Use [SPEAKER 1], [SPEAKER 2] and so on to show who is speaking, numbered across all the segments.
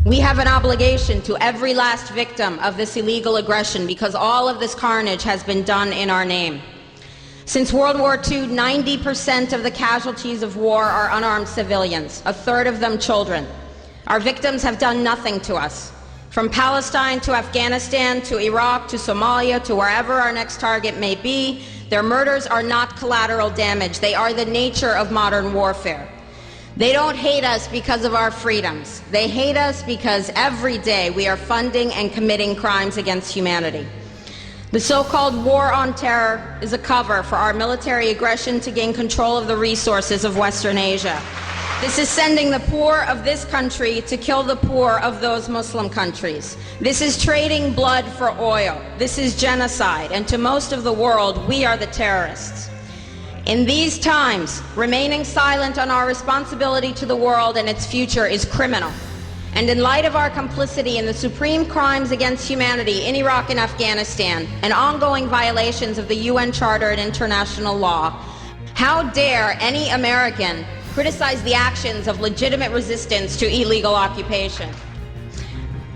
[SPEAKER 1] We have an obligation to every last victim of this illegal aggression because all of this carnage has been done in our name. Since World War II, 90% of the casualties of war are unarmed civilians, a third of them children. Our victims have done nothing to us. From Palestine to Afghanistan to Iraq to Somalia to wherever our next target may be, their murders are not collateral damage. They are the nature of modern warfare. They don't hate us because of our freedoms. They hate us because every day we are funding and committing crimes against humanity. The so-called war on terror is a cover for our military aggression to gain control of the resources of Western Asia. This is sending the poor of this country to kill the poor of those Muslim countries. This is trading blood for oil. This is genocide, and to most of the world, we are the terrorists. In these times, remaining silent on our responsibility to the world and its future is criminal. And in light of our complicity in the supreme crimes against humanity in Iraq and Afghanistan and ongoing violations of the UN Charter and international law, how dare any American criticize the actions of legitimate resistance to illegal occupation?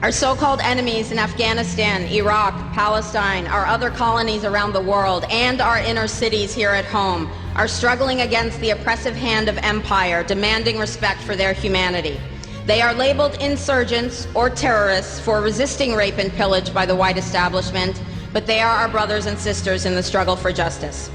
[SPEAKER 1] Our so-called enemies in Afghanistan, Iraq, Palestine, our other colonies around the world, and our inner cities here at home are struggling against the oppressive hand of empire, demanding respect for their humanity. They are labeled insurgents or terrorists for resisting rape and pillage by the white establishment, but they are our brothers and sisters in the struggle for justice.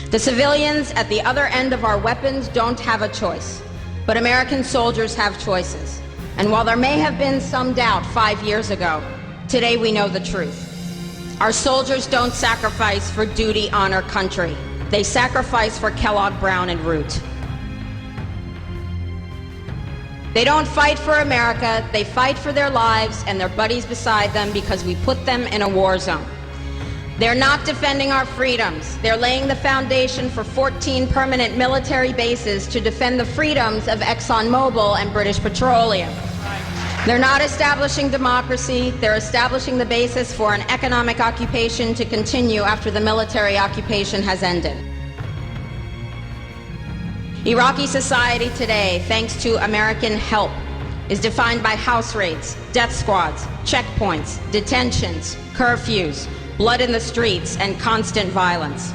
[SPEAKER 1] The civilians at the other end of our weapons don't have a choice, but American soldiers have choices. And while there may have been some doubt 5 years ago, today we know the truth. Our soldiers don't sacrifice for duty, honor, country. They sacrifice for Kellogg, Brown, and Root. They don't fight for America, they fight for their lives and their buddies beside them because we put them in a war zone. They're not defending our freedoms. They're laying the foundation for 14 permanent military bases to defend the freedoms of ExxonMobil and British Petroleum. They're not establishing democracy. They're establishing the basis for an economic occupation to continue after the military occupation has ended. Iraqi society today, thanks to American help, is defined by house raids, death squads, checkpoints, detentions, curfews, blood in the streets, and constant violence.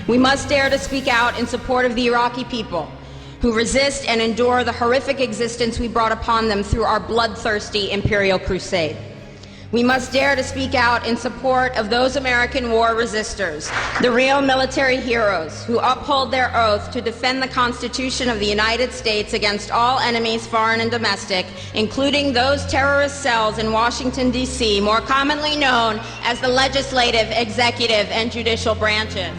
[SPEAKER 1] We must dare to speak out in support of the Iraqi people who resist and endure the horrific existence we brought upon them through our bloodthirsty imperial crusade. We must dare to speak out in support of those American war resistors, the real military heroes who uphold their oath to defend the Constitution of the United States against all enemies, foreign and domestic, including those terrorist cells in Washington, D.C., more commonly known as the legislative, executive, and judicial branches.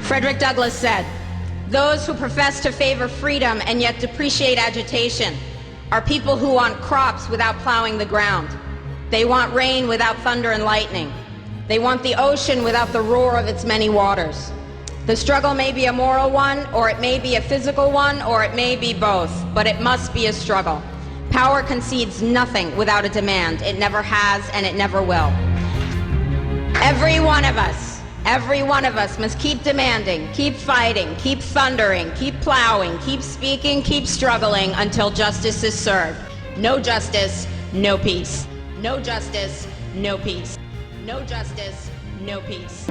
[SPEAKER 1] Frederick Douglass said, "Those who profess to favor freedom and yet depreciate agitation are people who want crops without plowing the ground. They want rain without thunder and lightning. They want the ocean without the roar of its many waters." The struggle may be a moral one, or it may be a physical one, or it may be both, but it must be a struggle. Power concedes nothing without a demand. It never has, and it never will. Every one of us must keep demanding, keep fighting, keep thundering, keep plowing, keep speaking, keep struggling until justice is served. No justice, no peace. No justice, no peace. No justice, no peace.